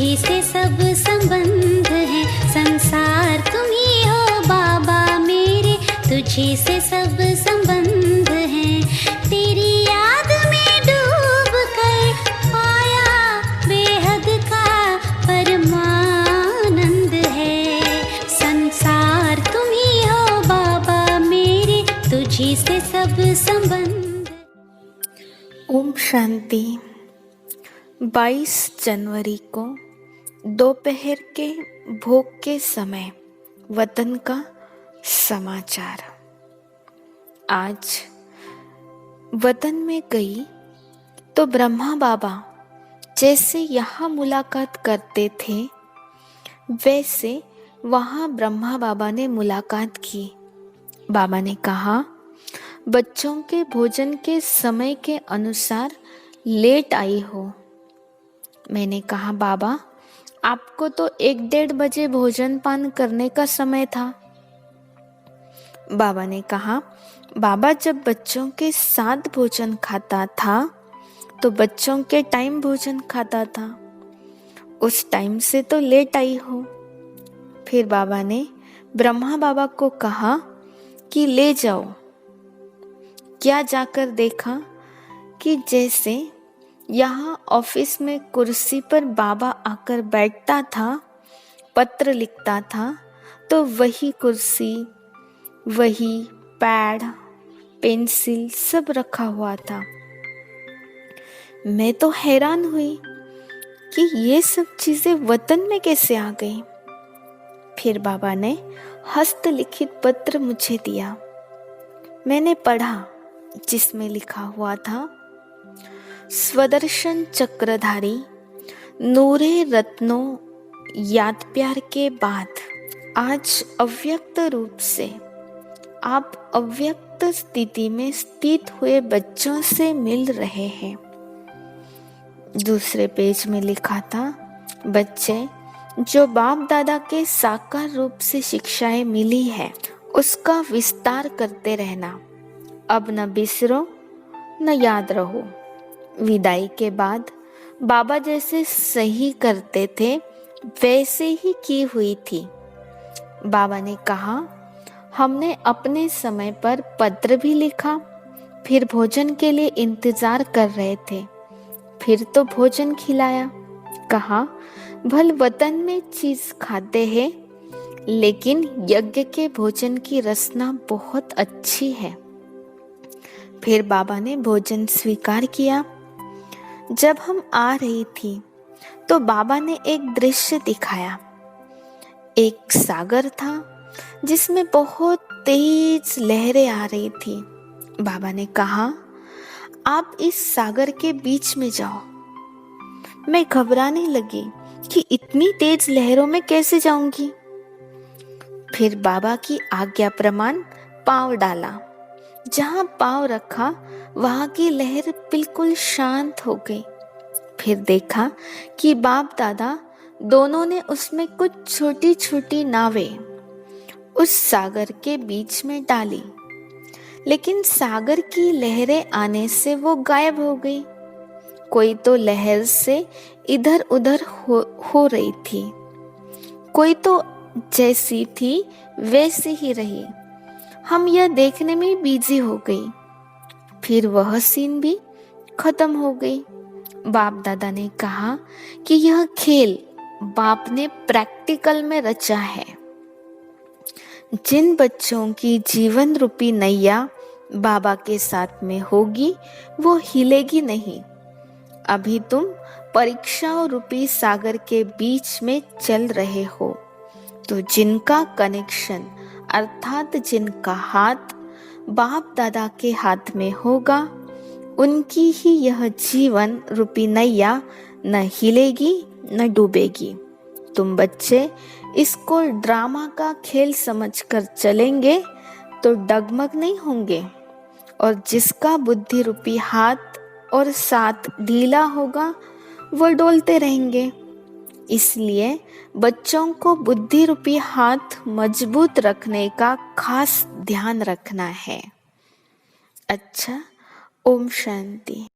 तुझी से सब संबंध है, संसार तुम ही हो बाबा मेरे, तुझी से सब संबंध है। तेरी याद में डूब कर पाया बेहद का परमानंद है, संसार तुम ही हो बाबा मेरे, तुझी से सब संबंध। ओम शांति। 22 जनवरी को दोपहर के भोग के समय वतन का समाचार। आज वतन में गई तो ब्रह्मा बाबा जैसे यहाँ मुलाकात करते थे वैसे वहाँ ब्रह्मा बाबा ने मुलाकात की। बाबा ने कहा, बच्चों के भोजन के समय के अनुसार लेट आई हो। मैंने कहा, बाबा आपको तो 1-1:30 बजे भोजन पान करने का समय था। बाबा ने कहा, बाबा जब बच्चों के साथ भोजन खाता था तो बच्चों के टाइम भोजन खाता था, उस टाइम से तो लेट आई हो। फिर बाबा ने ब्रह्मा बाबा को कहा कि ले जाओ। क्या जाकर देखा कि जैसे यहाँ ऑफिस में कुर्सी पर बाबा आकर बैठता था, पत्र लिखता था, तो वही कुर्सी, वही पैड, पेंसिल सब रखा हुआ था। मैं तो हैरान हुई कि ये सब चीजें वतन में कैसे आ गई। फिर बाबा ने हस्तलिखित पत्र मुझे दिया। मैंने पढ़ा, जिसमें लिखा हुआ था, स्वदर्शन चक्रधारी नूरे रत्नों याद प्यार के बाद आज अव्यक्त रूप से आप अव्यक्त स्थिति में स्थित हुए बच्चों से मिल रहे हैं। दूसरे पेज में लिखा था, बच्चे जो बाप दादा के साकार रूप से शिक्षाएं मिली है उसका विस्तार करते रहना, अब न बिसरो न याद रहो। विदाई के बाद बाबा जैसे सही करते थे वैसे ही की हुई थी। बाबा ने कहा, हमने अपने समय पर पत्र भी लिखा, फिर भोजन के लिए इंतजार कर रहे थे, फिर तो भोजन खिलाया। कहा, भल वतन में चीज खाते हैं लेकिन यज्ञ के भोजन की रसना बहुत अच्छी है। फिर बाबा ने भोजन स्वीकार किया। जब हम आ रही थी तो बाबा ने एक दृश्य दिखाया। एक सागर था जिसमें बहुत तेज लहरें आ रही थी। बाबा ने कहा, आप इस सागर के बीच में जाओ। मैं घबराने लगी कि इतनी तेज लहरों में कैसे जाऊंगी। फिर बाबा की आज्ञा प्रमाण पांव डाला। जहां पांव रखा वहां की लहर बिल्कुल शांत हो गई। फिर देखा कि बाप दादा दोनों ने उसमें कुछ छोटी छोटी नावें उस सागर के बीच में डाली, लेकिन सागर की लहरें आने से वो गायब हो गई। कोई तो लहर से इधर उधर हो रही थी, कोई तो जैसी थी वैसी ही रही। हम यह देखने में बिजी हो गई। फिर वह सीन भी खत्म हो गई। बाप दादा ने कहा कि यह खेल बाप ने प्रैक्टिकल में रचा है। जिन बच्चों की जीवन रूपी नैया बाबा के साथ में होगी वो हिलेगी नहीं। अभी तुम परीक्षाओं रूपी सागर के बीच में चल रहे हो, तो जिनका कनेक्शन अर्थात जिनका हाथ बाप दादा के हाथ में होगा उनकी ही यह जीवन रूपी नैया न हिलेगी न डूबेगी। तुम बच्चे इसको ड्रामा का खेल समझकर चलेंगे तो डगमग नहीं होंगे, और जिसका बुद्धि रूपी हाथ और साथ ढीला होगा वो डोलते रहेंगे। इसलिए बच्चों को बुद्धि रूपी हाथ मजबूत रखने का खास ध्यान रखना है। अच्छा, ओम शांति।